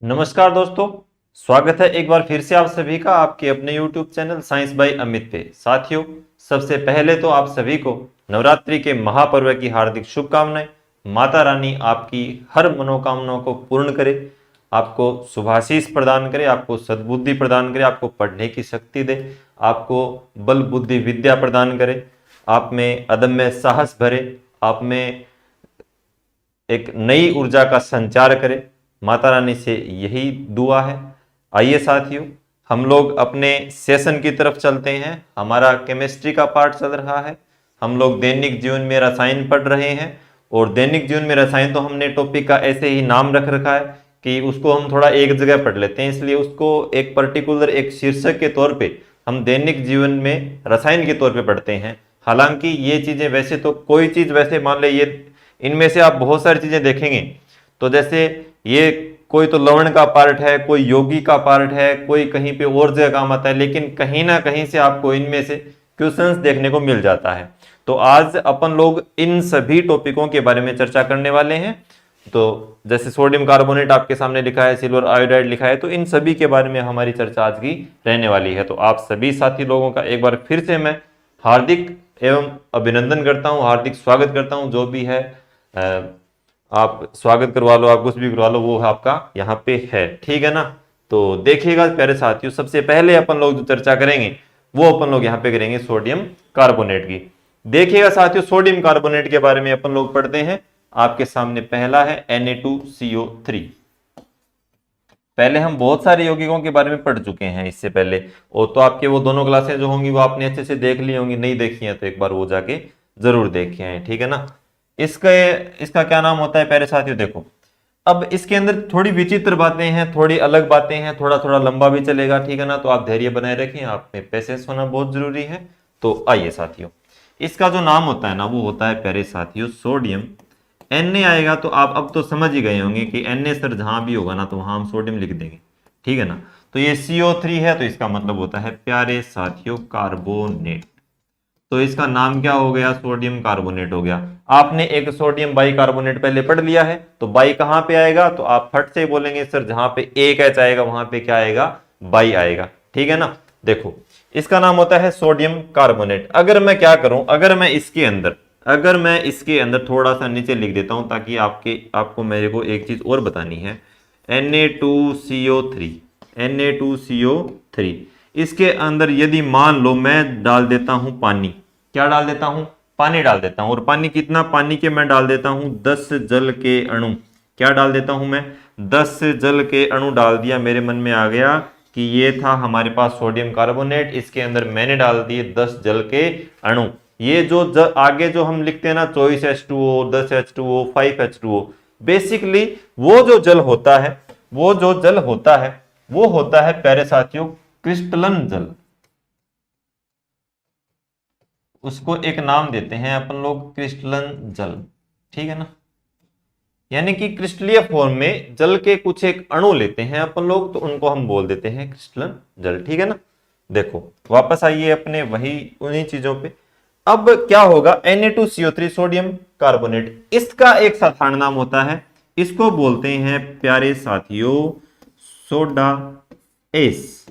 नमस्कार दोस्तों, स्वागत है एक बार फिर से आप सभी का आपके अपने YouTube channel science by Amit पे। साथियों, सबसे पहले तो आप सभी को नवरात्रि के महापर्व की हार्दिक शुभकामनाएं। माता रानी आपकी हर मनोकामनाओं को पूर्ण करे, आपको शुभाशीष प्रदान करे, आपको सद्बुद्धि प्रदान करे, आपको पढ़ने की शक्ति दे, आपको बल बुद्धि विद्या प्रदान करे, आप में अदम्य साहस भरे, आप में एक नई ऊर्जा का संचार करे। माता रानी से यही दुआ है। आइए साथियों, हम लोग अपने सेशन की तरफ चलते हैं। हमारा केमिस्ट्री का पार्ट चल रहा है। हम लोग दैनिक जीवन में रसायन पढ़ रहे हैं और दैनिक जीवन में रसायन तो हमने टॉपिक का ऐसे ही नाम रख रखा है कि उसको हम थोड़ा एक जगह पढ़ लेते हैं, इसलिए उसको एक पर्टिकुलर एक शीर्षक के तौर पे हम दैनिक जीवन में रसायन के तौर पे पढ़ते हैं। हालांकि ये चीजें वैसे तो कोई चीज वैसे मान ले, ये इनमें से आप बहुत सारी चीजें देखेंगे तो जैसे ये कोई तो लवण का पार्ट है, कोई योगी का पार्ट है, कोई कहीं पे और जगह काम आता है, लेकिन कहीं ना कहीं से आपको इनमें से क्वेश्चंस देखने को मिल जाता है। तो आज अपन लोग इन सभी टॉपिकों के बारे में चर्चा करने वाले हैं। तो जैसे सोडियम कार्बोनेट आपके सामने लिखा है, सिल्वर आयोडाइड लिखा है, तो इन सभी के बारे में हमारी चर्चा आज की रहने वाली है। तो आप सभी साथी लोगों का एक बार फिर से मैं हार्दिक एवं अभिनंदन करता हूं, हार्दिक स्वागत करता हूं। जो भी है आप स्वागत करवा लो, आप कुछ भी करवा लो, वो आपका यहाँ पे है, ठीक है ना। तो देखिएगा प्यारे साथियों, सबसे पहले अपन लोग जो चर्चा करेंगे वो अपन लोग यहाँ पे करेंगे सोडियम कार्बोनेट की। देखिएगा साथियों, सोडियम कार्बोनेट के बारे में अपन लोग पढ़ते हैं। आपके सामने पहला है Na2CO3। पहले हम बहुत सारे यौगिकों के बारे में पढ़ चुके हैं इससे पहले, और तो आपके वो दोनों क्लासें जो होंगी वो आपने अच्छे से देख ली होंगी, नहीं देखी है तो एक बार वो जाके जरूर देखे हैं, ठीक है ना। इसका क्या नाम होता है प्यारे साथियों, देखो अब इसके अंदर थोड़ी विचित्र बातें हैं, थोड़ी अलग बातें हैं, थोड़ा थोड़ा लंबा भी चलेगा, ठीक है ना। तो आप धैर्य बनाए रखें, आप में पेशेंस होना बहुत जरूरी है। तो आइए साथियों, इसका जो नाम होता है ना वो होता है प्यारे साथियों सोडियम। Na आएगा तो आप अब तो समझ ही गए होंगे कि Na सर जहां भी होगा ना तो वहां हम सोडियम लिख देंगे, ठीक है ना। तो ये CO3 है तो इसका मतलब होता है प्यारे साथियों कार्बोनेट। तो इसका नाम क्या हो गया, सोडियम कार्बोनेट हो गया। आपने एक सोडियम बाई कार्बोनेट पहले पढ़ लिया है, तो बाई कहां पे आएगा, तो आप फट से बोलेंगे सर जहां पे एक एच आएगा वहां पे क्या आएगा, बाई आएगा, ठीक है ना। देखो इसका नाम होता है सोडियम कार्बोनेट। अगर मैं क्या करूं, अगर मैं इसके अंदर थोड़ा सा नीचे लिख देता हूं ताकि आपको मेरे को एक चीज और बतानी है। Na2CO3, Na2CO3 इसके अंदर यदि मान लो मैं डाल देता हूं पानी, क्या डाल देता हूं, पानी डाल देता हूं। और पानी कितना, पानी के मैं डाल देता हूं 10 जल के अणु। क्या डाल देता हूं मैं, 10 जल के अणु डाल दिया। मेरे मन में आ गया कि ये था हमारे पास सोडियम कार्बोनेट, इसके अंदर मैंने डाल दिए 10 जल के अणु। ये जो आगे जो हम लिखते हैं ना 24H2O, 10H2O, 5H2O, बेसिकली वो जो जल होता है वो होता है प्यारे साथियों क्रिस्टलन जल। उसको एक नाम देते हैं अपन लोग क्रिस्टलन जल, ठीक है ना। यानी कि क्रिस्टलीय फॉर्म में जल के कुछ एक अणु लेते हैं अपन लोग, तो उनको हम बोल देते हैं क्रिस्टलन जल, ठीक है ना। देखो वापस आइए अपने वही उन्हीं चीजों पे। अब क्या होगा, Na2CO3 सोडियम कार्बोनेट, इसका एक साधारण नाम होता है, इसको बोलते हैं प्यारे साथियों सोडा एस।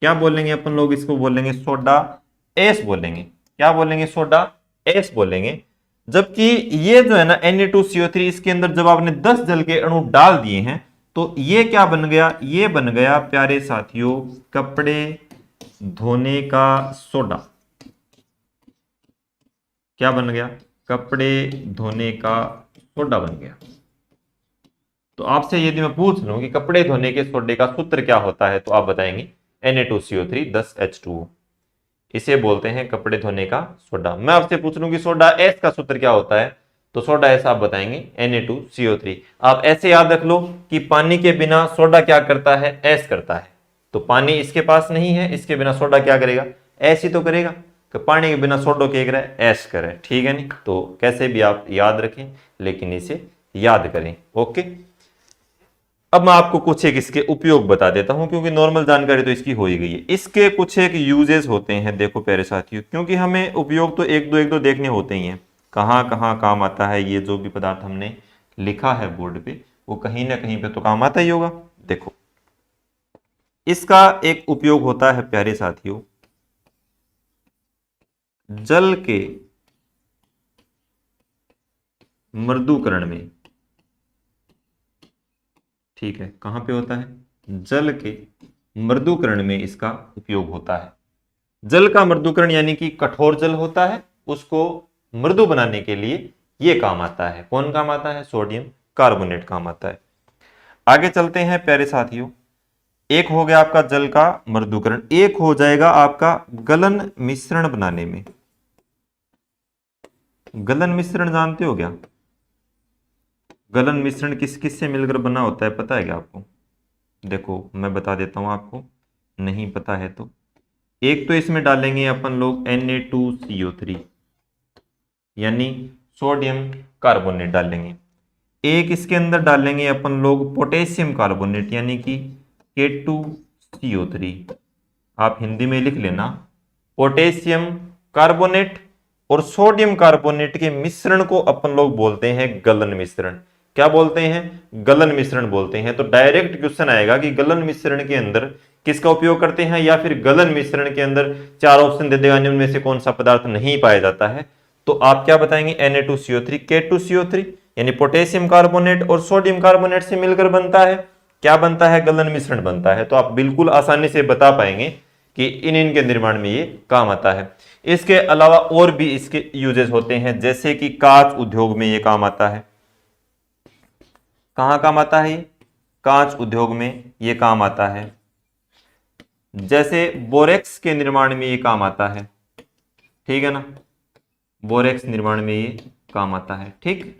क्या बोलेंगे अपन लोग, इसको बोलेंगे सोडा एस बोलेंगे। क्या बोलेंगे, सोडा एस बोलेंगे। जबकि ये जो है ना Na2CO3, इसके अंदर जब आपने 10 जल के अणु डाल दिए हैं तो ये क्या बन गया, ये बन गया प्यारे साथियों कपड़े धोने का सोडा। क्या बन गया, कपड़े धोने का सोडा बन गया। तो आपसे यदि मैं पूछ लूं कि कपड़े धोने के सोडे का सूत्र क्या होता है तो आप बताएंगे Na2CO3 10H2O, इसे बोलते हैं कपड़े धोने का सोडा। मैं आपसे पूछ लूं कि सोडा एस का सूत्र क्या होता है तो सोडा एस आप बताएंगे Na2CO3। आप ऐसे याद रख लो कि पानी के बिना सोडा क्या करता है, एस करता है। तो पानी इसके पास नहीं है, इसके बिना सोडा क्या करेगा, एस ही तो करेगा। कि पानी के बिना सोडा क्या करे, एस करे, ठीक है नहीं। तो कैसे भी आप याद रखें लेकिन इसे याद करें, ओके। अब मैं आपको कुछ एक इसके उपयोग बता देता हूं, क्योंकि नॉर्मल जानकारी तो इसकी हो ही गई है। इसके कुछ एक यूजेस होते हैं, देखो प्यारे साथियों, क्योंकि हमें उपयोग तो एक दो देखने होते ही हैं, कहां कहां काम आता है। ये जो भी पदार्थ हमने लिखा है बोर्ड पे वो कहीं ना कहीं पे तो काम आता ही होगा। देखो, इसका एक उपयोग होता है प्यारे साथियों जल के मृदुकरण में। ठीक है, कहां पे होता है? जल के मृदुकरण में इसका उपयोग होता है। जल का मृदुकरण यानी कि कठोर जल होता है, उसको मृदु बनाने के लिए यह काम आता है। कौन काम आता है? सोडियम कार्बोनेट काम आता है। आगे चलते हैं प्यारे साथियों, एक हो गया आपका जल का मृदुकरण, एक हो जाएगा आपका गलन मिश्रण बनाने में। गलन मिश्रण जानते हो क्या? गलन मिश्रण किस किस से मिलकर बना होता है, पता है क्या आपको? देखो मैं बता देता हूं आपको, नहीं पता है तो। एक तो इसमें डालेंगे अपन लोग Na2CO3 यानी सोडियम कार्बोनेट डालेंगे। एक इसके अंदर डालेंगे अपन लोग पोटेशियम कार्बोनेट यानी कि K2CO3। आप हिंदी में लिख लेना, पोटेशियम कार्बोनेट और सोडियम कार्बोनेट के मिश्रण को अपन लोग बोलते हैं गलन मिश्रण। क्या बोलते हैं? गलन मिश्रण बोलते हैं। तो डायरेक्ट क्वेश्चन आएगा कि गलन मिश्रण के अंदर किसका उपयोग करते हैं, या फिर गलन मिश्रण के अंदर चार ऑप्शन दे देगा, निम्न में से कौन सा पदार्थ नहीं पाया जाता है। तो आप क्या बताएंगे? Na2CO3 K2CO3 यानी पोटेशियम कार्बोनेट और सोडियम कार्बोनेट से मिलकर बनता है, क्या बनता है? गलन मिश्रण बनता है। तो आप बिल्कुल आसानी से बता पाएंगे कि इन के निर्माण में ये काम आता है। इसके अलावा और भी इसके यूजेस होते हैं, जैसे कि कांच उद्योग में ये काम आता है। कहां काम आता है? कांच उद्योग में ये काम आता है। जैसे बोरेक्स के निर्माण में ये काम आता है, ठीक है ना, बोरेक्स निर्माण में ये काम आता है। ठीक,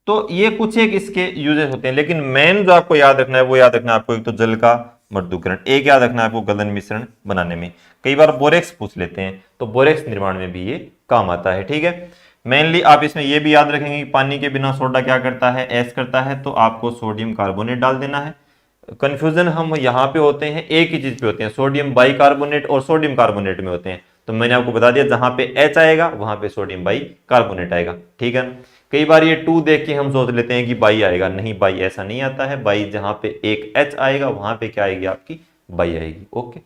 तो ये कुछ एक इसके यूजेस होते हैं, लेकिन मेन जो आपको याद रखना है वो याद रखना है आपको, एक तो जल का मृदुकरण, एक याद रखना है आपको गलन मिश्रण बनाने में। कई बार बोरेक्स पूछ लेते हैं, तो बोरेक्स निर्माण में भी ये काम आता है। ठीक है, मेनली आप इसमें ये भी याद रखेंगे कि पानी के बिना सोडा क्या करता है? ऐश करता है, तो आपको सोडियम कार्बोनेट डाल देना है। कंफ्यूजन हम यहाँ पे होते हैं, एक ही चीज पे होते हैं, सोडियम बाइकार्बोनेट और सोडियम कार्बोनेट में होते हैं। तो मैंने आपको बता दिया, जहां पे H आएगा वहां पे सोडियम बाई कार्बोनेट आएगा। ठीक है, कई बार ये 2 देख के हम सोच लेते हैं कि बाई आएगा, नहीं बाई ऐसा नहीं आता है। बाई जहां पे एक H आएगा वहां पे क्या आएगी? आपकी बाई आएगी। ओके,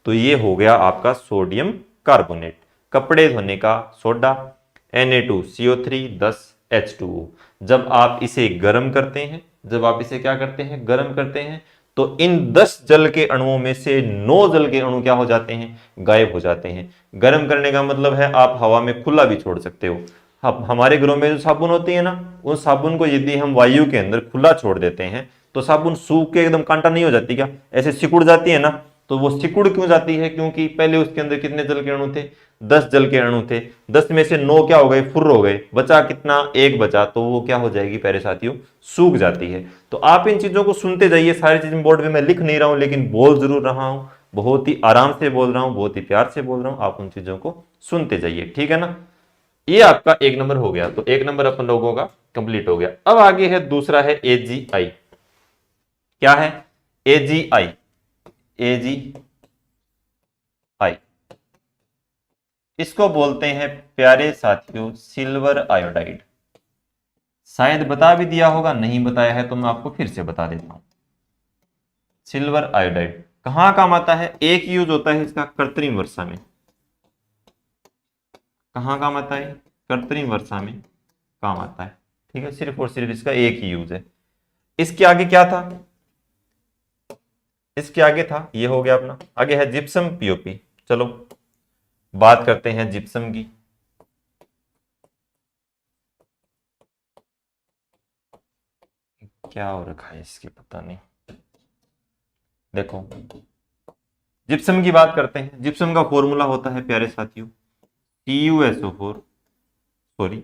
तो ये हो गया आपका सोडियम कार्बोनेट। कपड़े धोने का सोडा Na2CO3 10H2O। जब आप इसे गर्म करते हैं, जब आप इसे क्या करते हैं? गर्म करते हैं, तो इन 10 जल के अणुओं में से 9 जल के अणु क्या हो जाते हैं? गायब हो जाते हैं। गर्म करने का मतलब है आप हवा में खुला भी छोड़ सकते हो। अब हमारे घरों में जो साबुन होती है ना, उस साबुन को यदि हम वायु के अंदर खुला छोड़ देते हैं तो साबुन सूख के एकदम कांटा नहीं हो जाती क्या? ऐसे सिकुड़ जाती है ना। तो वो सिकुड़ क्यों जाती है? क्योंकि पहले उसके अंदर कितने जल के अणु थे? 10 जल के अणु थे। 10 में से 9 क्या हो गए? फुर्र हो गए। बचा कितना? एक बचा, तो वो क्या हो जाएगी प्यारे साथियों? सूख जाती है। तो आप इन चीजों को सुनते जाइए, सारी चीजें बोर्ड पे मैं लिख नहीं रहा हूं, लेकिन बोल जरूर रहा हूं। बहुत ही आराम से बोल रहा हूं, बहुत ही प्यार से बोल रहा हूं, आप उन चीजों को सुनते जाइए। ठीक है ना, ये आपका एक नंबर हो गया। तो एक नंबर अपन लोगों का कंप्लीट हो गया। अब आगे है दूसरा, है AgI। क्या है? AgI। AgI इसको बोलते हैं प्यारे साथियों सिल्वर आयोडाइड। शायद बता भी दिया होगा, नहीं बताया है तो मैं आपको फिर से बता देता हूं। सिल्वर आयोडाइड कहां काम आता है? एक यूज होता है इसका कृत्रिम वर्षा में। कहां काम आता है? कृत्रिम वर्षा में काम आता है। ठीक है, सिर्फ और सिर्फ इसका एक ही यूज है। इसके आगे क्या था? इसके आगे था, ये हो गया अपना। आगे है जिप्सम पीओपी। चलो बात करते हैं जिप्सम की। क्या हो रखा है इसके, पता नहीं। देखो, जिप्सम की बात करते हैं। जिप्सम का फॉर्मूला होता है प्यारे साथियों CuSO4, sorry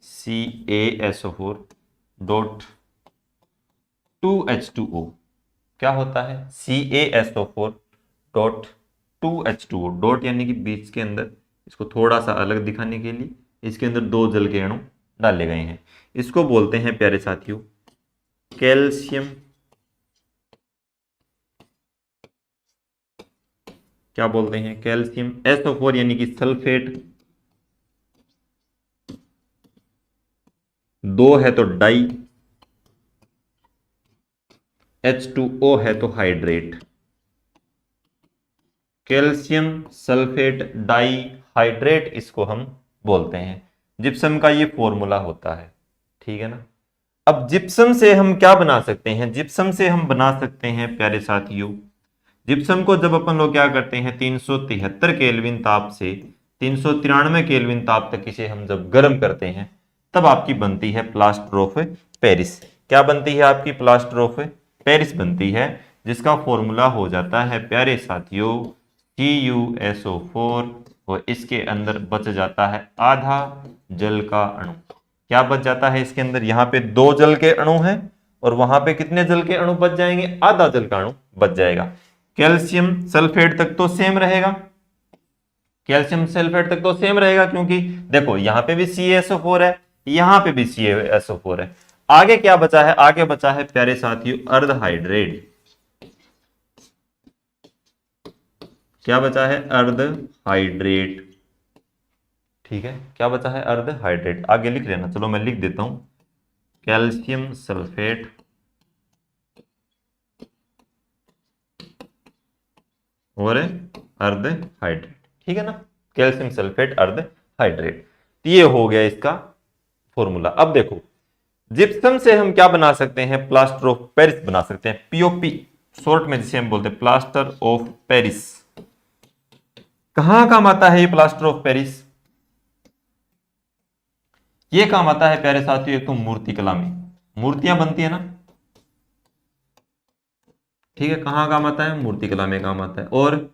CaSO4 dot 2H2O। क्या होता है? CaSO4 dot 2H2O। डॉट यानी कि बीच के अंदर, इसको थोड़ा सा अलग दिखाने के लिए इसके अंदर 2 जल के अणु डाले गए हैं। इसको बोलते हैं प्यारे साथियों कैल्शियम, क्या बोलते हैं? कैल्शियम SO4 यानी कि सल्फेट 2 है तो डाई, H2O है तो hydrate. Calcium sulphate dihydrate इसको हम बोलते हैं। जिप्सम का ये फॉर्मूला होता है, ठीक है ना। अब जिप्सम से हम क्या बना सकते हैं? जिप्सम से हम बना सकते हैं प्यारे साथियों, जिप्सम को जब अपन लोग क्या करते हैं 373 केल्विन ताप से 393 केल्विन ताप तक इसे हम जब गर्म करते हैं तब आपकी बनती है प्लास्टर ऑफ पेरिस। क्या बनती है आपकी? प्लास्टर ऑफ पेरिस बनती है, जिसका फॉर्मूला हो जाता है प्यारे साथियों CuSO4 और इसके अंदर बच जाता है आधा जल का अणु। क्या बच जाता है इसके अंदर? यहाँ पे 2 जल के अणु हैं और वहां पे कितने जल के अणु बच जाएंगे? आधा जल का अणु बच जाएगा। कैल्शियम सल्फेट तक तो सेम रहेगा, कैल्शियम सल्फेट तक तो सेम रहेगा क्योंकि देखो यहां पे भी CaSO4 है, यहां पे भी CaSO4 है। आगे क्या बचा है? आगे बचा है प्यारे साथियों अर्ध हाइड्रेट। क्या बचा है? अर्ध हाइड्रेट, ठीक है। क्या बचा है? अर्ध हाइड्रेट। आगे लिख लेना, चलो मैं लिख देता हूं, कैल्शियम सल्फेट और अर्ध हाइड्रेट, ठीक है ना। कैल्शियम सल्फेट अर्ध हाइड्रेट, ये हो गया इसका फॉर्मूला। अब देखो जिप्सम से हम क्या बना सकते हैं? प्लास्टर ऑफ पेरिस बना सकते हैं, POP शॉर्ट में जिसे हम बोलते हैं प्लास्टर ऑफ पेरिस। कहां काम आता है ये प्लास्टर ऑफ पेरिस? ये काम आता है प्यारे साथियों एक तो मूर्ति कला में, मूर्तियां बनती है ना, ठीक है। कहां काम आता है? मूर्ति कला में काम आता है। और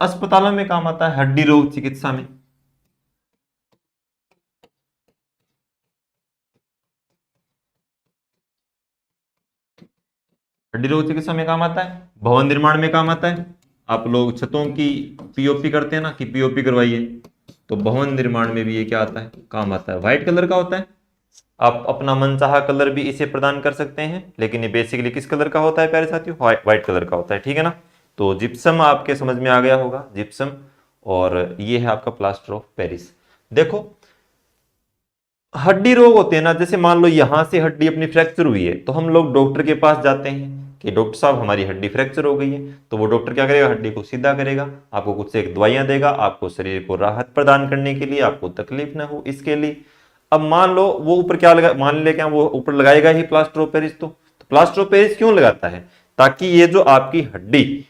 अस्पतालों में काम आता है, हड्डी रोग चिकित्सा में। हड्डी रोग चिकित्सा में काम आता है, भवन निर्माण में काम आता है। आप लोग छतों की POP करते हैं ना कि POP करवाइए, तो भवन निर्माण में भी ये क्या आता है? काम आता है। व्हाइट कलर का होता है, आप अपना मनचाहा कलर भी इसे प्रदान कर सकते हैं, लेकिन ये बेसिकली किस कलर का होता है प्यारे साथियों? व्हाइट कलर का होता है, ठीक है ना। तो जिप्सम आपके समझ में आ गया होगा, जिप्सम। और ये है आपका प्लास्टर ऑफ पेरिस। देखो हड्डी रोग होते हैं ना, जैसे मान लो यहां से हड्डी अपनी फ्रैक्चर हुई है तो हम लोग डॉक्टर के पास जाते हैं कि डॉक्टर साहब हमारी हड्डी फ्रैक्चर हो गई है। तो वो डॉक्टर क्या करेगा? हड्डी को सीधा करेगा, आपको कुछ एक दवाइयां देगा, आपको शरीर को राहत प्रदान करने के लिए, आपको तकलीफ ना हो इसके लिए। अब मान लो वो ऊपर क्या लगा, मान ले क्या वो ऊपर लगाएगा ही प्लास्टर ऑफ पेरिस। तो प्लास्टर ऑफ पेरिस क्यों लगाता है? ताकि ये जो आपकी हड्डी,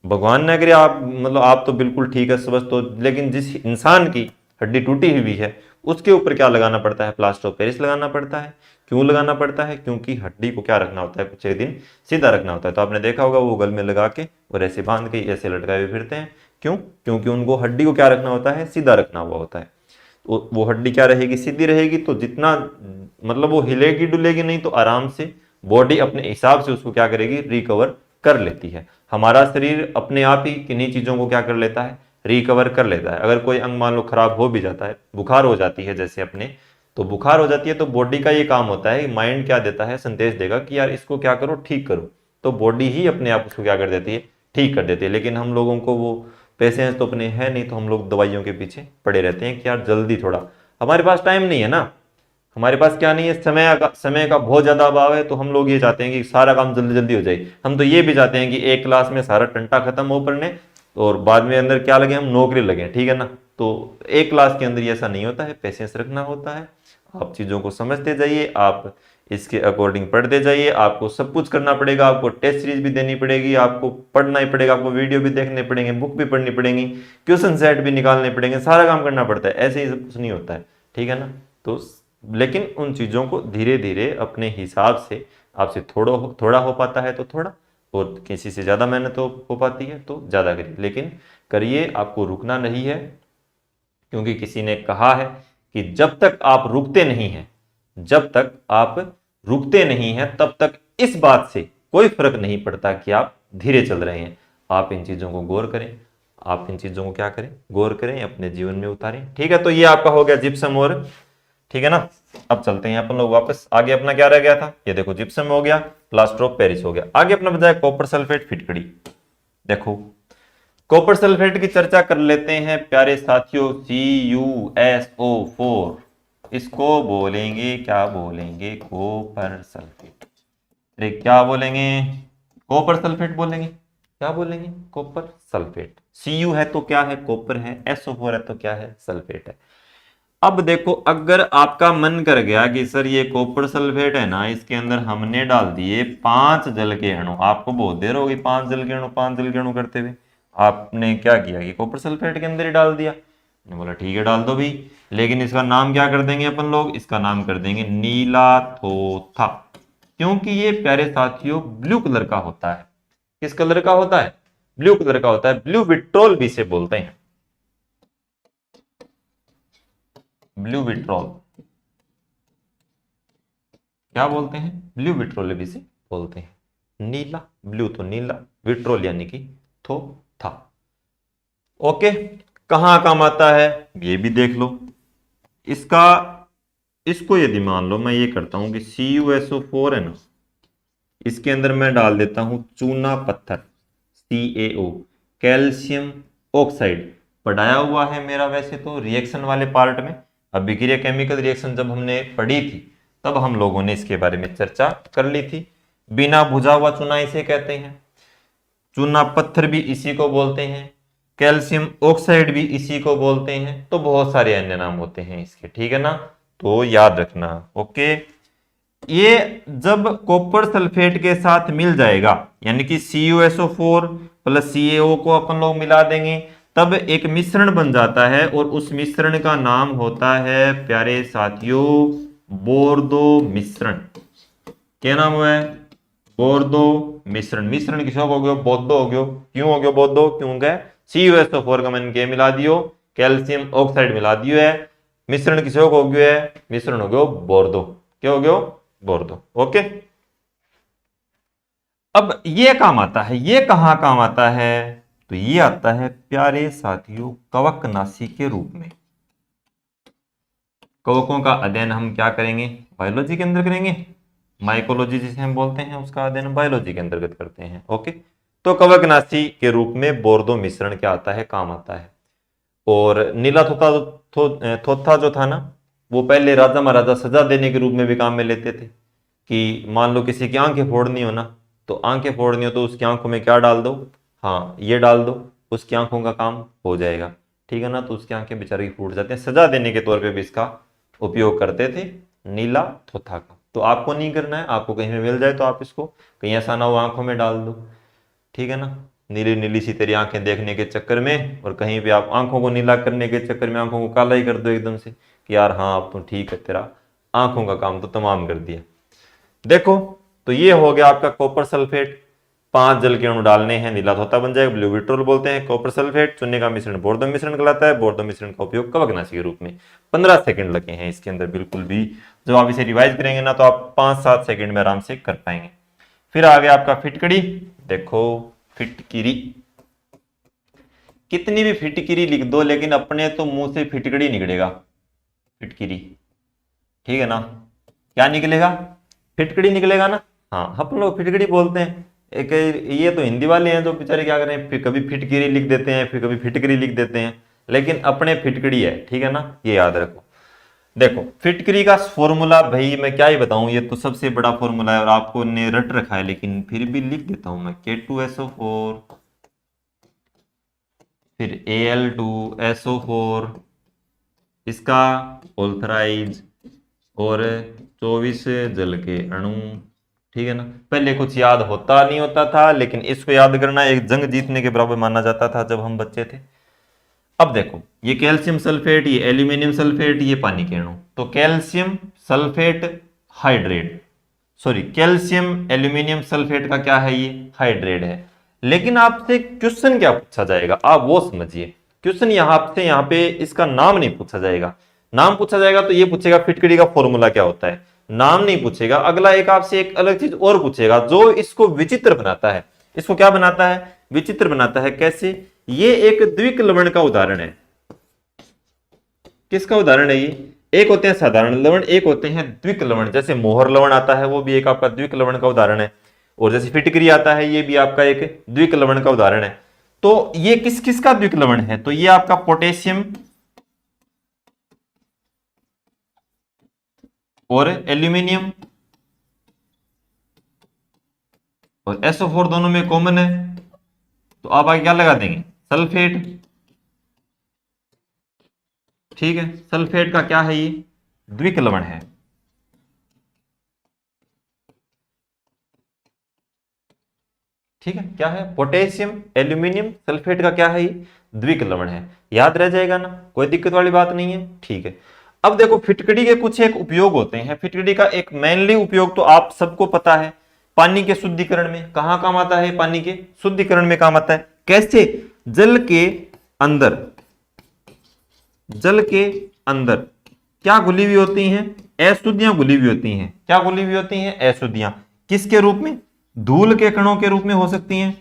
भगवान ने करे आप मतलब आप तो बिल्कुल ठीक है स्वस्थ हो, लेकिन जिस इंसान की हड्डी टूटी हुई है उसके ऊपर क्या लगाना पड़ता है? प्लास्टर ऑफ पेरिस लगाना पड़ता है। क्यों लगाना पड़ता है? क्योंकि हड्डी को क्या रखना होता है? कुछ एक दिन सीधा रखना होता है। तो आपने देखा होगा वो गल में लगा के और ऐसे बांध के ऐसे लटकाए हुए फिरते हैं। क्यों? क्योंकि उनको हड्डी को क्या रखना होता है? सीधा रखना हुआ होता है। तो वो हड्डी क्या रहेगी? सीधी रहेगी। तो जितना मतलब वो हिलेगी डुलेगी नहीं, तो आराम से बॉडी अपने हिसाब से उसको क्या करेगी? रिकवर कर लेती है। हमारा शरीर अपने आप ही किन्हीं चीजों को क्या कर लेता है? रिकवर कर लेता है। अगर कोई अंग मान लो खराब हो भी जाता है, बुखार हो जाती है जैसे अपने, तो बुखार हो जाती है तो बॉडी का ये काम होता है, माइंड क्या देता है? संदेश देगा कि यार इसको क्या करो? ठीक करो। तो बॉडी ही अपने आप उसको क्या कर देती है? ठीक कर देती है। लेकिन हम लोगों को वो पेशेंस तो अपने है नहीं, तो हम लोग दवाइयों के पीछे पड़े रहते हैं कि यार जल्दी थोड़ा, हमारे पास टाइम नहीं है ना, हमारे पास क्या नहीं है? समय का बहुत ज्यादा अभाव है। तो हम लोग ये चाहते हैं कि सारा काम जल्दी जल्दी हो जाए। हम तो ये भी चाहते हैं कि एक क्लास में सारा टंटा खत्म हो पढ़ने और बाद में अंदर क्या लगे? हम नौकरी लगे, ठीक है ना। तो एक क्लास के अंदर ऐसा नहीं होता है, पेशेंस रखना होता है। आप चीजों को समझते जाइए, आप इसके अकॉर्डिंग पढ़ते जाइए। आपको सब कुछ करना पड़ेगा, आपको टेस्ट सीरीज भी देनी पड़ेगी, आपको पढ़ना ही पड़ेगा, आपको वीडियो भी देखने पड़ेंगे, बुक भी पढ़नी पड़ेगी, क्वेश्चन सेट भी निकालने पड़ेंगे, सारा काम करना पड़ता है। ऐसे ही सब कुछ नहीं होता है, ठीक है ना। तो लेकिन उन चीजों को धीरे धीरे अपने हिसाब से, आपसे थोड़ा हो पाता है तो थोड़ा, और किसी से ज्यादा मेहनत हो पाती है तो ज्यादा करिए, लेकिन करिए, आपको रुकना नहीं है। क्योंकि किसी ने कहा है कि जब तक आप रुकते नहीं हैं, जब तक आप रुकते नहीं हैं तब तक इस बात से कोई फर्क नहीं पड़ता कि आप धीरे चल रहे हैं। आप इन चीजों को गौर करें, आप इन चीजों को क्या करें? गौर करें, अपने जीवन में उतारें, ठीक है। तो ये आपका हो गया जिप्सम, और ठीक है ना। अब चलते हैं अपन लोग वापस आगे, अपना क्या रह गया था? ये देखो जिप्सम हो गया, प्लास्टर ऑफ पेरिस हो गया। आगे अपना बजाय कॉपर सल्फेट फिटकड़ी। देखो कॉपर सल्फेट की चर्चा कर लेते हैं प्यारे साथियों। CuSO4, इसको बोलेंगे, क्या बोलेंगे, कॉपर सल्फेट। अरे क्या बोलेंगे, कॉपर सल्फेट बोलेंगे। क्या बोलेंगे, कॉपर सल्फेट। Cu है तो क्या है, कॉपर है। SO4 है तो क्या है, सल्फेट है। अब देखो, अगर आपका मन कर गया कि सर ये कॉपर सल्फेट है ना, इसके अंदर हमने डाल दिए 5 जल के अणु। आपको बहुत देर होगी 5 जल के अणु 5 जल के अणु करते हुए। आपने क्या किया कि कॉपर सल्फेट के अंदर ही डाल दिया। मैंने बोला ठीक है डाल दो भी, लेकिन इसका नाम क्या कर देंगे अपन लोग, इसका नाम कर देंगे नीला थोथा। क्योंकि ये प्यारे साथियों ब्लू कलर का होता है। किस कलर का होता है, ब्लू कलर का होता है। ब्लू विट्रोल भी इसे बोलते हैं, ब्लू विट्रोल। क्या बोलते हैं, ब्लू विट्रोल भी से बोलते हैं। नीला, ब्लू तो नीला, विट्रोल यानी कि थो था। ओके, कहां काम आता है ये भी देख लो। इसका, इसको यदि मान लो मैं ये करता हूं कि CuSO4 है ना, इसके अंदर मैं डाल देता हूं चूना पत्थर CaO, कैल्शियम ऑक्साइड। पढ़ाया हुआ है मेरा वैसे तो रिएक्शन वाले पार्ट में। अभिक्रिया केमिकल रिएक्शन जब हमने पढ़ी थी तब हम लोगों ने इसके बारे में चर्चा कर ली थी। बिना भुजा हुआ चूना इसे कहते हैं, चूना पत्थर भी इसी को बोलते हैं, कैल्शियम ऑक्साइड भी इसी को बोलते हैं। तो बहुत सारे अन्य नाम होते हैं इसके, ठीक है ना, तो याद रखना। ओके, ये जब कॉपर सल्फेट के साथ मिल जाएगा, यानी कि CuSO4 प्लस CaO को अपन लोग मिला देंगे, तब एक मिश्रण बन जाता है और उस मिश्रण का नाम होता है प्यारे साथियों बोर्दो मिश्रण। क्या नाम है, बोर्दो मिश्रण। मिश्रण किसका हो गया, बोर्दो हो गयो। क्यों हो गया बोर्दो, क्योंकि CuSO4 का मैंने क्या मिला दियो, कैल्शियम ऑक्साइड मिला दियो है। मिश्रण किसका हो गया है, मिश्रण हो गया बोर्दो। क्या हो गया, बोर्दो। ओके, अब ये काम आता है, ये कहां काम आता है, तो ये आता है प्यारे साथियों कवकनाशी के रूप में। कवकों का अध्ययन हम क्या करेंगे, बायोलॉजी के अंदर करेंगे। माइकोलॉजी जिसे हम बोलते हैं उसका अध्ययन बायोलॉजी के अंतर्गत करते हैं। ओके, तो कवकनाशी के रूप में बोर्दो मिश्रण क्या आता है, काम आता है। और नीला थोथा जो था ना, वो पहले राजा महाराजा सजा देने के रूप में भी काम में लेते थे। कि मान लो किसी की आंखें फोड़नी हो ना, तो आंखें फोड़नी हो तो उसकी आंखों में क्या डाल दो, हाँ ये डाल दो, उसकी आंखों का काम हो जाएगा, ठीक है ना। तो उसकी आंखें बेचारी फूट जाती हैं, सजा देने के तौर पे भी इसका उपयोग करते थे, नीला थोथा का। तो आपको नहीं करना है, आपको कहीं में मिल जाए तो आप इसको कहीं ऐसा ना हो आंखों में डाल दो, ठीक है ना। नीली नीली सी तेरी आंखें देखने के चक्कर में, और कहीं भी आप आंखों को नीला करने के चक्कर में आंखों को काला ही कर दो एकदम से कि यार हाँ अब तो ठीक है, तेरा आंखों का काम तो तमाम कर दिया। देखो, तो ये हो गया आपका कॉपर सल्फेट। 5 जल के अणु डालने हैं, नीला थोथा बन जाएगा, ब्लू विट्रोल बोलते हैं। कॉपर सल्फेट चुनने का मिश्रण बोर्दो मिश्रण कहलाता है। बोर्दो मिश्रण का उपयोग कवकनाशी के रूप में। 15 सेकंड लगे हैं इसके अंदर बिल्कुल भी। जब आप इसे रिवाइज करेंगे ना तो आप 5-7 सेकंड में आराम से कर पाएंगे। फिर आ गया आपका फिटकड़ी। देखो फिटकिरी, कितनी भी फिटकिरी लिख दो लेकिन अपने तो मुंह से फिटकड़ी निकलेगा, फिटकिरी, ठीक है ना। क्या निकलेगा, फिटकड़ी निकलेगा ना। हाँ, अपन लोग फिटकड़ी बोलते हैं। एक ये तो हिंदी वाले हैं जो बेचारे क्या करें, फिर कभी फिटकिरी लिख देते हैं, फिर कभी फिटकरी लिख देते हैं, लेकिन अपने फिटकड़ी है, ठीक है ना, ये याद रखो। देखो फिटकरी का फॉर्मूला भाई मैं क्या ही बताऊं, ये तो सबसे बड़ा फॉर्मूला है और आपको ने रट रखा है, लेकिन फिर भी लिख देता हूं मैं। K2SO4 फिर Al2SO4, इसका ऑल्थराइज और 24 जल के अणु, ठीक है ना। पहले कुछ याद होता नहीं होता था, लेकिन इसको याद करना एक जंग जीतने के बराबर माना जाता था जब हम बच्चे थे। अब देखो ये कैल्शियम सल्फेट, ये एल्यूमिनियम सल्फेट, ये पानी के अणु। तो calcium sulphate hydrate, sorry calcium aluminium sulphate का क्या है, ये हाइड्रेट है। लेकिन आपसे क्वेश्चन क्या पूछा जाएगा, आप वो समझिए। क्वेश्चन यहाँ आपसे, यहाँ पे इसका नाम नहीं पूछा जाएगा। नाम पूछा जाएगा तो ये पूछेगा फिटकड़ी का फॉर्मूला क्या होता है, नाम नहीं पूछेगा। अगला एक आपसे एक अलग चीज और पूछेगा जो इसको विचित्र बनाता है। इसको क्या बनाता है, विचित्र बनाता है। कैसे, ये एक द्विक लवण का उदाहरण है। किसका उदाहरण है ये, एक होते हैं साधारण लवण, एक होते हैं द्विक लवण। जैसे मोहर लवण आता है वो भी एक आपका द्विक लवण का उदाहरण है, और जैसे फिटकरी आता है ये भी आपका एक द्विक लवण का उदाहरण है। तो ये किस किस का द्विक लवण है, तो ये आपका पोटेशियम और एल्यूमिनियम और SO4 दोनों में कॉमन है, तो आप आगे क्या लगा देंगे, सल्फेट। ठीक है, सल्फेट का क्या है, ये द्विक लवण है। ठीक है, क्या है, पोटेशियम एल्यूमिनियम सल्फेट का क्या है, ये द्विक लवण है। याद रह जाएगा ना, कोई दिक्कत वाली बात नहीं है। ठीक है, अब देखो फिटकड़ी के कुछ एक उपयोग होते हैं। फिटकड़ी का एक मेनली उपयोग तो आप सबको पता है, पानी के शुद्धिकरण में। कहां काम आता है, पानी के शुद्धिकरण में काम आता है। कैसे, जल के अंदर, जल के अंदर क्या घुली हुई होती हैं, अशुद्धियां घुली हुई होती हैं। क्या घुली हुई होती हैं, अशुद्धियां। किसके रूप में, धूल के कणों के रूप में हो सकती हैं।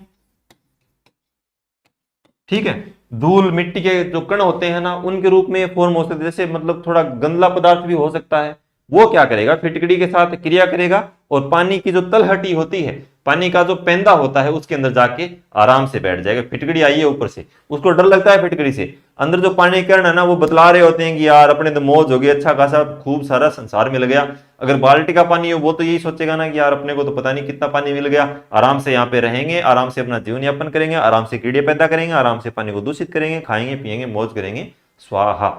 ठीक है, धूल मिट्टी के जो कण होते हैं ना, उनके रूप में फॉर्म हो सकते हैं। जैसे मतलब थोड़ा गंदला पदार्थ भी हो सकता है। वो क्या करेगा, फिटकड़ी के साथ क्रिया करेगा और पानी की जो तलहटी होती है, पानी का जो पेंदा होता है, उसके अंदर जाके आराम से बैठ जाएगा। फिटकड़ी आई है ऊपर से, उसको डर लगता है फिटकड़ी से, अंदर जो पानी के कण है ना, वो बतला रहे होते हैं कि यार अपने तो मौज हो गई, अच्छा खासा खूब सारा संसार मिल गया। अगर बाल्टी का पानी हो, वो तो यही सोचेगा ना कि यार अपने को तो पता नहीं कितना पानी मिल गया, आराम से यहाँ पे रहेंगे, आराम से अपना जीवन यापन करेंगे, आराम से कीड़े पैदा करेंगे, आराम से पानी को दूषित करेंगे, खाएंगे पिएंगे, मौज करेंगे, स्वाहा।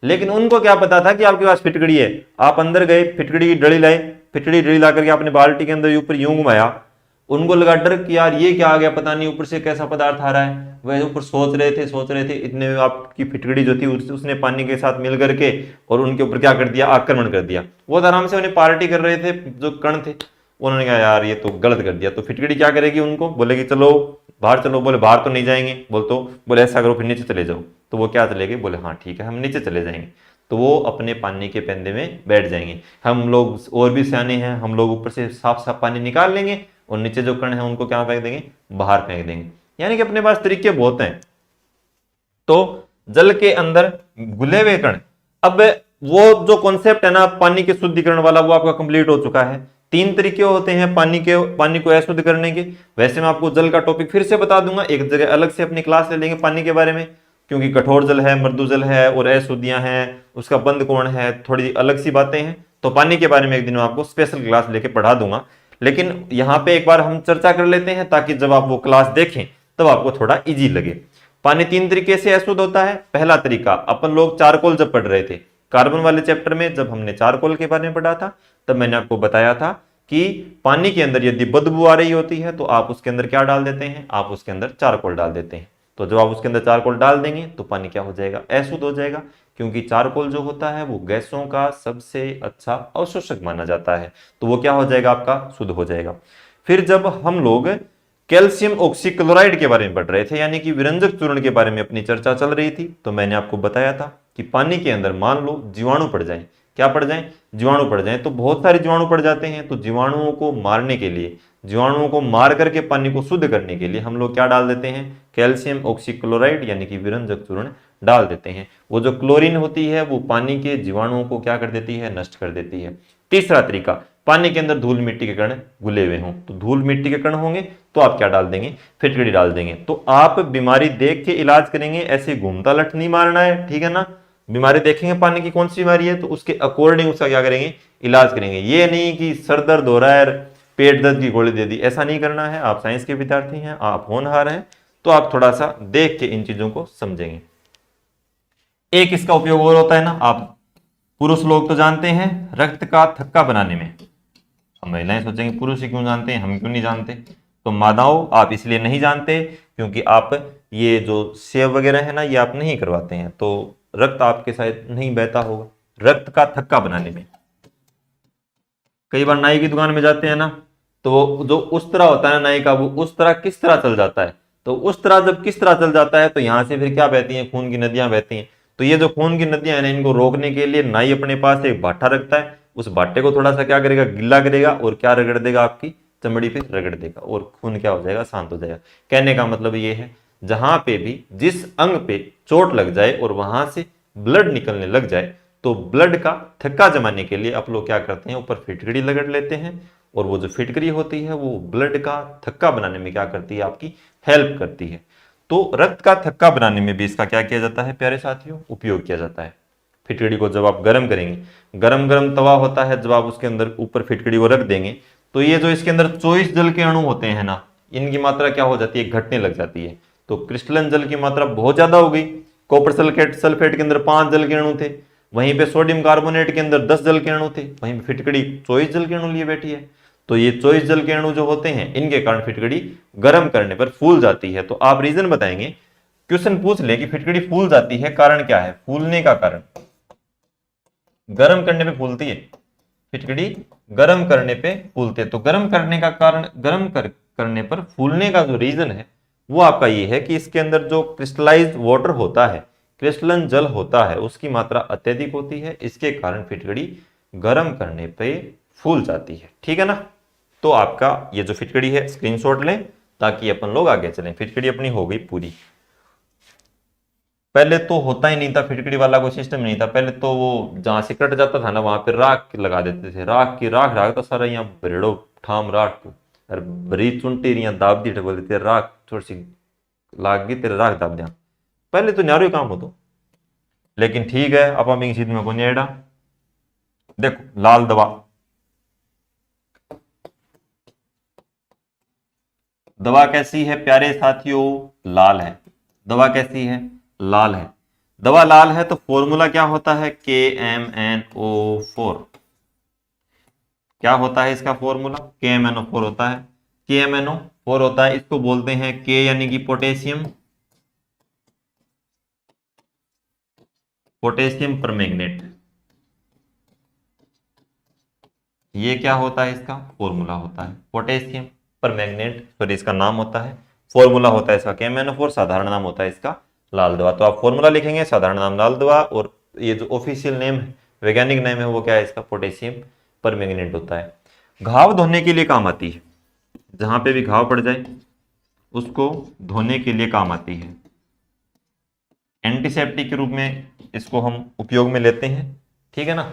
लेकिन उनको क्या पता था कि आपके पास फिटकड़ी है। आप अंदर गए, फिटकड़ी की डली लाए, फिटकड़ी डली ला करके आपने बाल्टी के अंदर ऊपर यूं घुमाया, उनको लगा डर कि यार ये क्या आ गया, पता नहीं ऊपर से कैसा पदार्थ आ रहा है। वह ऊपर सोच रहे थे, इतने में आपकी फिटकड़ी जो थी उसने पानी के साथ मिल करके और उनके ऊपर क्या कर दिया, आक्रमण कर दिया। वो आराम से उन्हें पार्टी कर रहे थे, जो कण थे, उन्होंने कहा यार ये तो गलत कर दिया। तो फिटकड़ी क्या करेगी, उनको बोलेगी चलो बाहर चलो। बोले बाहर तो नहीं जाएंगे, बोले ऐसा करो फिर नीचे चले जाओ। तो वो क्या चले गए, बोले हाँ ठीक है हम नीचे चले जाएंगे। तो वो अपने पानी के पेंदे में बैठ जाएंगे। हम लोग और भी सियाने हैं, हम लोग ऊपर से साफ साफ पानी निकाल लेंगे और नीचे जो कण है उनको क्या फेंक देंगे, बाहर फेंक देंगे। यानी कि अपने पास तरीके बहुत हैं। तो जल के अंदर घुले हुए कण, अब वो जो कॉन्सेप्ट है ना पानी के शुद्धिकरण वाला, वो आपका कंप्लीट हो चुका है। 3 तरीके होते हैं पानी को अशुद्ध करने के। वैसे मैं आपको जल का टॉपिक फिर से बता दूंगा, एक जगह अलग से अपनी क्लास ले लेंगे पानी के बारे में, क्योंकि कठोर जल है, मृदु जल है और अशुद्धियां हैं, उसका बंद कौन है, थोड़ी अलग सी बातें हैं। तो पानी के बारे में एक दिन मैं आपको स्पेशल क्लास लेके पढ़ा दूंगा। लेकिन यहां पे एक बार हम चर्चा कर लेते हैं, ताकि जब आप वो क्लास देखें तब आपको थोड़ा इजी लगे। पानी 3 तरीके से अशुद्ध होता है। पहला तरीका, अपन लोग चारकोल जब पढ़ रहे थे, कार्बन वाले चैप्टर में जब हमने चारकोल के बारे में पढ़ा था, तब मैंने आपको बताया था कि पानी के अंदर यदि बदबू आ रही होती है तो आप उसके अंदर क्या डाल देते हैं, आप उसके अंदर चारकोल डाल देते हैं। तो जब आप उसके अंदर चारकोल डाल देंगे तो पानी क्या हो जाएगा, अशुद्ध हो जाएगा। क्योंकि चारकोल जो होता है वो गैसों का सबसे अच्छा अवशोषक माना जाता है, तो वो क्या हो जाएगा, आपका शुद्ध हो जाएगा। फिर जब हम लोग कैल्शियम ऑक्सीक्लोराइड के बारे में पढ़ रहे थे, यानी कि विरंजक चूर्ण के बारे में अपनी चर्चा चल रही थी, तो मैंने आपको बताया था कि पानी के अंदर मान लो जीवाणु पड़ जाए, क्या पड़ जाए, जीवाणु पड़ जाए। तो बहुत सारे जीवाणु पड़ जाते हैं, तो जीवाणुओं को मारने के लिए, जीवाणुओं को मार करके पानी को शुद्ध करने के लिए हम लोग क्या डाल देते हैं, कैल्शियम ऑक्सीक्लोराइड यानी कि विरंजक चूर्ण डाल देते हैं। वो जो क्लोरीन होती है वो पानी के जीवाणुओं को क्या कर देती है, नष्ट कर देती है। तीसरा तरीका, पानी के अंदर धूल मिट्टी के कण घुले हुए हों, तो धूल मिट्टी के कण होंगे तो आप क्या डाल देंगे, फिटकड़ी डाल देंगे। तो आप बीमारी देख के इलाज करेंगे, ऐसे घूमता लठ नहीं मारना है, ठीक है ना। बीमारी देखेंगे पानी की कौन सी बीमारी है, तो उसके अकॉर्डिंग उसका क्या करेंगे, इलाज करेंगे। ये नहीं कि सर दर्द हो रहा है पेट दर्द की गोली दे दी, ऐसा नहीं करना है। आप साइंस के विद्यार्थी हैं, आप होनहार हैं, तो आप थोड़ा सा देख के इन चीजों को समझेंगे। एक इसका उपयोग और होता है ना, आप पुरुष लोग तो जानते हैं, रक्त का थक्का बनाने में। हम महिलाएं सोचेंगे पुरुष क्यों जानते हैं, हम क्यों नहीं जानते। तो मादाओं आप इसलिए नहीं जानते क्योंकि आप ये जो सेव वगैरह है ना, ये आप नहीं करवाते हैं, तो रक्त आपके शायद नहीं बहता होगा। रक्त का थक्का बनाने में, कई बार नाई की दुकान में जाते हैं ना, तो वो जो उस तरह होता है ना नाई का, वो उस तरह किस तरह चल जाता है। तो उस तरह जब किस तरह चल जाता है, तो यहां से फिर क्या बहती हैं, खून की नदियां बहती हैं। तो ये जो खून की नदियां हैं ना, इनको रोकने के लिए नाई अपने पास एक भाटा रखता है। उस भाटे को थोड़ा सा क्या करेगा, गिल्ला करेगा और क्या रगड़ देगा, आपकी चमड़ी पे रगड़ देगा और खून क्या हो जाएगा, शांत हो जाएगा। कहने का मतलब ये है, जहां पे भी जिस अंग पे चोट लग जाए और वहां से ब्लड निकलने लग जाए, तो ब्लड का थक्का जमाने के लिए आप लोग क्या करते हैं, ऊपर फिटकड़ी रगड़ लेते हैं। और वो जो फिटकड़ी होती है वो ब्लड का थक्का बनाने में क्या करती है, आपकी हेल्प करती है। तो रक्त का थक्का बनाने में भी इसका क्या किया जाता है प्यारे साथियों, उपयोग किया जाता है। फिटकड़ी को जब आप गर्म करेंगे, गरम गरम तवा होता है, जब आप उसके अंदर ऊपर फिटकड़ी को रख देंगे तो ये जो इसके अंदर 24 जल के अणु होते हैं ना, इनकी मात्रा क्या हो जाती है, घटने लग जाती है। तो क्रिस्टलन जल की मात्रा बहुत ज्यादा हो गई। कॉपर सल्फेट के अंदर 5 जल के अणु थे, वहीं पे सोडियम कार्बोनेट के अंदर 10 जल के अणु थे, वहीं पे फिटकड़ी 24 जल के अणु लिए बैठी है। तो ये 24 जल के अणु जो होते हैं, इनके कारण फिटकड़ी गर्म करने पर फूल जाती है। तो आप रीजन बताएंगे, क्वेश्चन पूछ ले कि फिटकड़ी फूल जाती है, कारण क्या है फूलने का कारण? गर्म करने पे फूलती है फिटकड़ी, गर्म करने पे फूलते। तो गर्म करने का कारण, करने पर फूलने का जो रीजन है वो आपका ये है कि इसके अंदर जो क्रिस्टलाइज्ड वाटर होता है, क्रिस्टलन जल होता है, उसकी मात्रा अत्यधिक होती है। इसके कारण फिटकड़ी गर्म करने पे फूल जाती है। ठीक है ना? तो आपका ये जो फिटकड़ी है स्क्रीनशॉट लें ताकि अपन लोग आगे चलें। फिटकड़ी अपनी हो गई पूरी। पहले तो होता ही नहीं था, फिटकड़ी वाला कोई सिस्टम नहीं था। पहले तो वो जहां से कट जाता था ना, वहां पे राख लगा देते थे, राख तो सारा यहाँ भरेड़ो ठाम राख को, और बरी चुनटी रिया दाब दी बोल देते, राख थोड़ी सी लाग गई तेरे, राख दाब दिया। पहले तो न्यारो काम हो तो, लेकिन ठीक है आप सीध में कौन एड़ा। देखो लाल दवा, दवा कैसी है प्यारे साथियों? लाल है। दवा कैसी है? लाल है। दवा लाल है तो फॉर्मूला क्या होता है? KMnO4। क्या होता है इसका फॉर्मूला? KMnO4 होता है। KMnO4 होता है, इसको बोलते हैं K यानी कि पोटेशियम, पोटेशियम परमैंगनेट। ये क्या होता है? इसका फॉर्मूला होता है पोटेशियम परमैंगनेट, सॉरी इसका नाम होता है, फॉर्मूला होता है इसका KMnO4, साधारण नाम होता है इसका लाल दवा। तो आप फॉर्मूला लिखेंगे, साधारण नाम लाल दवा, और ये जो ऑफिशियल नेम है, वैज्ञानिक नेम है, वो क्या है इसका? पोटेशियम परमैंगनेट होता है। घाव धोने के लिए काम आती है, जहां पे भी घाव पड़ जाए उसको धोने के लिए काम आती है। एंटीसेप्टिक के रूप में इसको हम उपयोग में लेते हैं। ठीक है ना?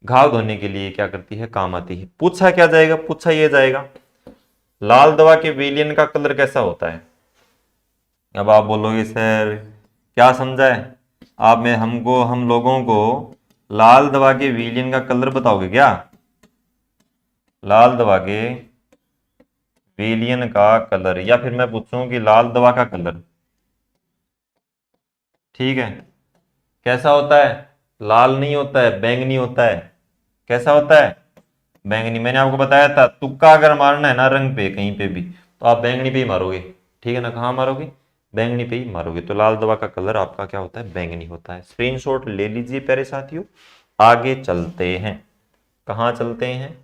घाव धोने के लिए क्या करती है? काम आती है। पूछा क्या जाएगा? पूछा ये जाएगा लाल दवा के विलयन का कलर कैसा होता है? अब आप बोलोगे सर क्या समझा है आप में, हम लोगों को लाल दवा के विलयन का कलर बताओगे क्या? लाल दवा के विलयन का कलर, या फिर मैं पूछूं कि लाल दवा का कलर, ठीक है, कैसा होता है? लाल नहीं होता है, बैंगनी होता है। कैसा होता है? बैंगनी। मैंने आपको बताया था, तुक्का अगर मारना है ना रंग पे कहीं पे भी, तो आप बैंगनी पे ही मारोगे। ठीक है ना? कहाँ मारोगे? बैंगनी पे ही मारोगे। तो लाल दवा का कलर आपका क्या होता है? बैंगनी होता है। स्क्रीनशॉट ले लीजिए प्यारे साथियों। आगे चलते हैं। कहाँ चलते हैं?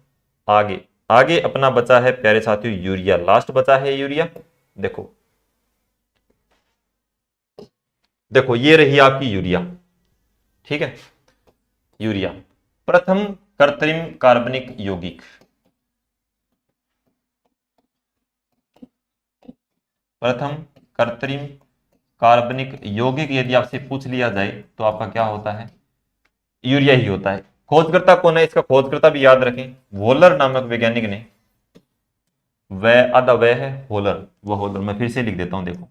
आगे। आगे अपना बचा है प्यारे साथियों यूरिया, लास्ट बचा है यूरिया। देखो देखो ये रही आपकी यूरिया। ठीक है? यूरिया प्रथम कृत्रिम कार्बनिक यौगिक, प्रथम कृत्रिम कार्बनिक यौगिक यदि आपसे पूछ लिया जाए तो आपका क्या होता है? यूरिया ही होता है। खोजकर्ता कौन है इसका? खोजकर्ता भी याद रखें, वोलर नामक वैज्ञानिक ने। वह आधा वह है, होलर, वह होलर। मैं फिर से लिख देता हूं, देखो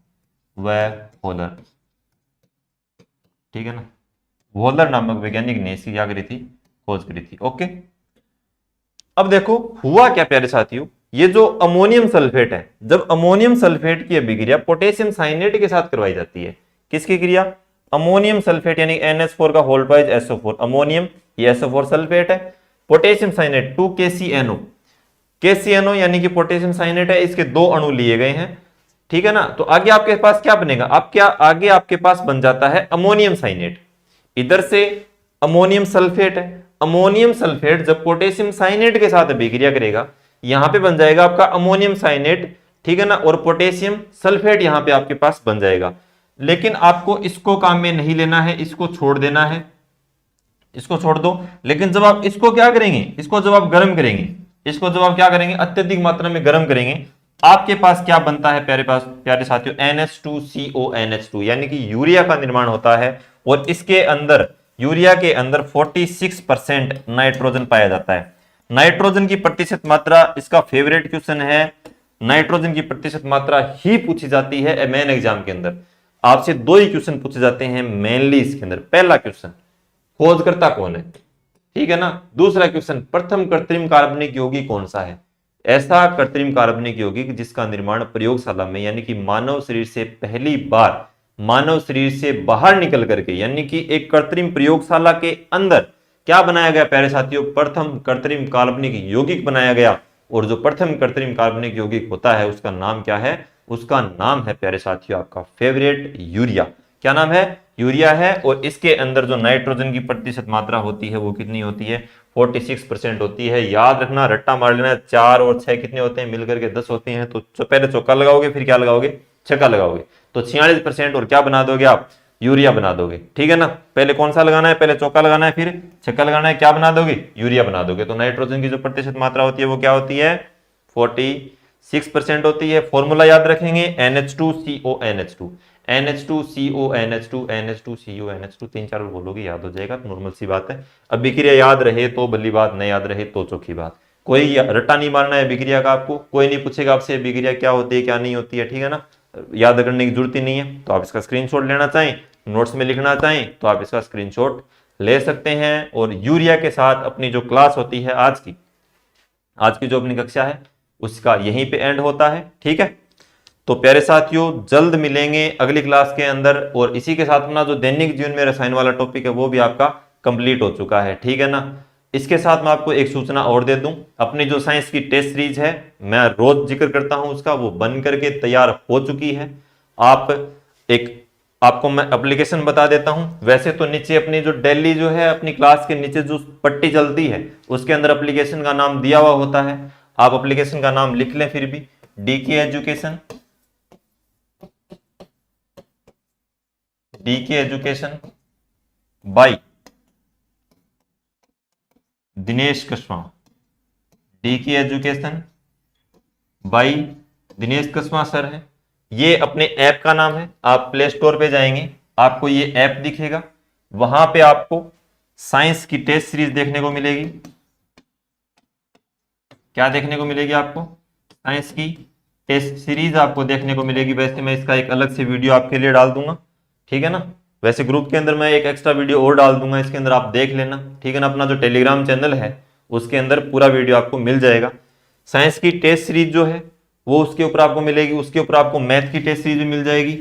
वह होलर। ठीक है ना? वोलर नामक वैज्ञानिक ने इसकी क्या करी थी? खोज करी थी। ओके, अब देखो हुआ क्या प्यारे साथियों, ये जो अमोनियम सल्फेट है, जब अमोनियम सल्फेट की अभिक्रिया पोटेशियम साइनेट के साथ करवाई जाती है, किसकी क्रिया? अमोनियम सल्फेट यानी NH4 का होल ट्वाइस SO4, अमोनियम ये SO4 सल्फेट है, पोटेशियम साइनेट 2KCNO, KCNO यानी कि पोटेशियम साइनेट है, इसके दो अणु लिए गए हैं। ठीक है ना? तो आगे आपके पास क्या बनेगा? आगे आपके पास बन जाता है अमोनियम साइनेट। इधर से अमोनियम सल्फेट है, अमोनियम सल्फेट जब पोटेशियम साइनेट के साथ अभिक्रिया करेगा, यहां पे बन जाएगा आपका अमोनियम साइनेट। ठीक है ना? और पोटेशियम सल्फेट यहां पे आपके पास बन जाएगा। लेकिन आपको इसको काम में नहीं लेना है, इसको छोड़ देना है, इसको छोड़ दो। लेकिन जब आप इसको क्या करेंगे? इसको जब आप गर्म करेंगे, इसको जब आप क्या करेंगे? अत्यधिक मात्रा में गर्म करेंगे, आपके पास क्या बनता है प्यारे साथियों? NH2CONH2 यानी कि यूरिया का निर्माण होता है। और इसके अंदर, यूरिया के अंदर 46% नाइट्रोजन पाया जाता है। नाइट्रोजन की प्रतिशत मात्रा इसका फेवरेट क्वेश्चन है। नाइट्रोजन की प्रतिशत मात्रा ही पूछी जाती है मेन एग्जाम के अंदर। आपसे दो ही क्वेश्चन पूछे जाते हैं मेनली इसके अंदर। पहला क्वेश्चन खोजकर्ता कौन है, ठीक है ना। दूसरा क्वेश्चन, प्रथम कृत्रिम कार्बनिक यौगिक कौन सा है। ऐसा कृत्रिम कार्बनिक यौगिक जिसका निर्माण प्रयोगशाला में यानी कि मानव शरीर से पहली बार मानव शरीर से बाहर निकल करके यानी कि एक कृत्रिम प्रयोगशाला के अंदर क्या बनाया गया प्यारे साथियों, प्रथम कृत्रिम कार्बनिक यौगिक बनाया गया। और जो प्रथम कृत्रिम कार्बनिक यौगिक होता है उसका नाम क्या है, उसका नाम है प्यारे साथियों आपका फेवरेट यूरिया। क्या नाम है, यूरिया है। और इसके अंदर जो नाइट्रोजन की प्रतिशत मात्रा होती है वो कितनी होती है, 46% होती है। याद रखना, रट्टा मार लेना, 4 और 6 कितने होते हैं, मिलकर के 10 होते हैं। तो पहले चौका लगाओगे फिर क्या लगाओगे, छक्का लगाओगे, तो 46% और क्या बना दोगे आप, यूरिया बना दोगे, ठीक है ना। पहले कौन सा लगाना है, पहले चौका लगाना है फिर छक्का लगाना है, क्या बना दोगे, यूरिया बना दोगे। तो नाइट्रोजन की जो प्रतिशत मात्रा होती है वो क्या होती है, 46% होती है। फॉर्मूला याद रखेंगे NH2CONH2, NH2CONH2, NH2CONH2, 3-4 बोलोगे याद हो जाएगा, नॉर्मल सी बात है। अब अभिक्रिया याद रहे तो भली बात, नहीं याद रहे तो चौकी बात। कोई रट्टा नहीं मारना है अभिक्रिया का, आपको कोई नहीं पूछेगा आपसे अभिक्रिया क्या होती है क्या नहीं होती है, ठीक है ना। याद करने की जरूरत ही नहीं है। तो आप इसका स्क्रीनशॉट लेना चाहें, नोट्स में लिखना चाहें तो आप इसका स्क्रीनशॉट ले सकते हैं। और यूरिया के साथ अपनी जो क्लास होती है आज की जो अपनी कक्षा है उसका यहीं पे एंड होता है, ठीक है। तो प्यारे साथियों जल्द मिलेंगे अगली क्लास के अंदर। और इसी के साथ अपना जो दैनिक जीवन में रसायन वाला टॉपिक है वो भी आपका कंप्लीट हो चुका है, ठीक है ना। इसके साथ मैं आपको एक सूचना और दे दूं, अपनी जो साइंस की टेस्ट सीरीज है मैं रोज जिक्र करता हूं उसका, वो बन करके तैयार हो चुकी है। आपको मैं एप्लीकेशन बता देता हूं। वैसे तो नीचे अपनी जो डेली जो है अपनी क्लास के नीचे जो पट्टी चलती है उसके अंदर एप्लीकेशन का नाम दिया हुआ होता है, आप एप्लीकेशन का नाम लिख लें फिर भी, DK education, DK education by Dinesh Kaswa, DK education by Dinesh Kaswa sir है। ये अपने ऐप का नाम है। आप प्ले स्टोर पे जाएंगे आपको ये ऐप दिखेगा, वहां पे आपको साइंस की टेस्ट सीरीज देखने को मिलेगी। क्या देखने को मिलेगी आपको, साइंस की टेस्ट सीरीज आपको देखने को मिलेगी। वैसे मैं इसका एक अलग से वीडियो आपके लिए डाल दूंगा, ठीक है ना। वैसे ग्रुप के अंदर मैं एक एक्स्ट्रा वीडियो और डाल दूंगा, इसके अंदर आप देख लेना, ठीक है ना। अपना जो टेलीग्राम चैनल है उसके अंदर पूरा वीडियो आपको मिल जाएगा। साइंस की टेस्ट सीरीज जो है वो उसके ऊपर आपको मिलेगी, उसके ऊपर आपको मैथ की टेस्ट सीरीज भी मिल जाएगी।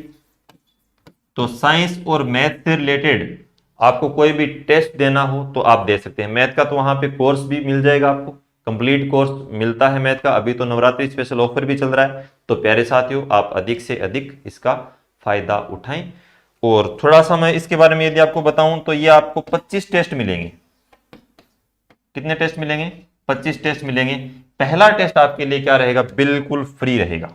तो साइंस और मैथ से रिलेटेड आपको कोई भी टेस्ट देना हो तो आप दे सकते हैं। मैथ का तो वहां पे कोर्स भी मिल जाएगा, आपको कंप्लीट कोर्स मिलता है मैथ का। अभी तो नवरात्रि स्पेशल ऑफर भी चल रहा है। तो प्यारे साथियों आप अधिक से अधिक इसका फायदा उठाएं। और थोड़ा सा मैं इसके बारे में यदि आपको बताऊं तो ये आपको 25 टेस्ट मिलेंगे। कितने टेस्ट मिलेंगे, 25 टेस्ट मिलेंगे। पहला टेस्ट आपके लिए क्या रहेगा, बिल्कुल फ्री रहेगा।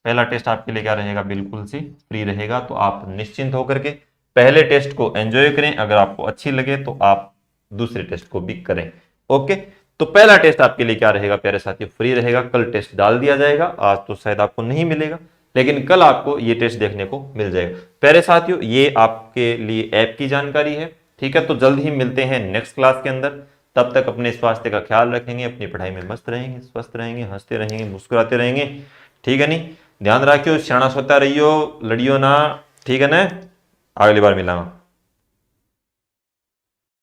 पहला टेस्ट आपके लिए क्या रहेगा, बिल्कुल सी फ्री रहेगा। तो आप निश्चिंत होकर के पहले टेस्ट को एंजॉय करें, अगर आपको अच्छी लगे तो आप दूसरे टेस्ट को भी करें। ओके, तो पहला टेस्ट आपके लिए क्या रहेगा प्यारे साथियों, फ्री रहेगा। कल टेस्ट डाल दिया जाएगा, आज तो शायद आपको नहीं मिलेगा लेकिन कल आपको ये टेस्ट देखने को मिल जाएगा। प्यारे साथियों ये आपके लिए ऐप की जानकारी है, ठीक है। तो जल्द ही मिलते हैं नेक्स्ट क्लास के अंदर। तब तक अपने स्वास्थ्य का ख्याल रखेंगे, अपनी पढ़ाई में मस्त रहेंगे, स्वस्थ रहेंगे, हंसते रहेंगे, मुस्कुराते रहेंगे, ठीक है नहीं। ध्यान रखियो, सियाना सोता रहियो, लड़ियो ना, ठीक है ना। अगली बार मिलांगा।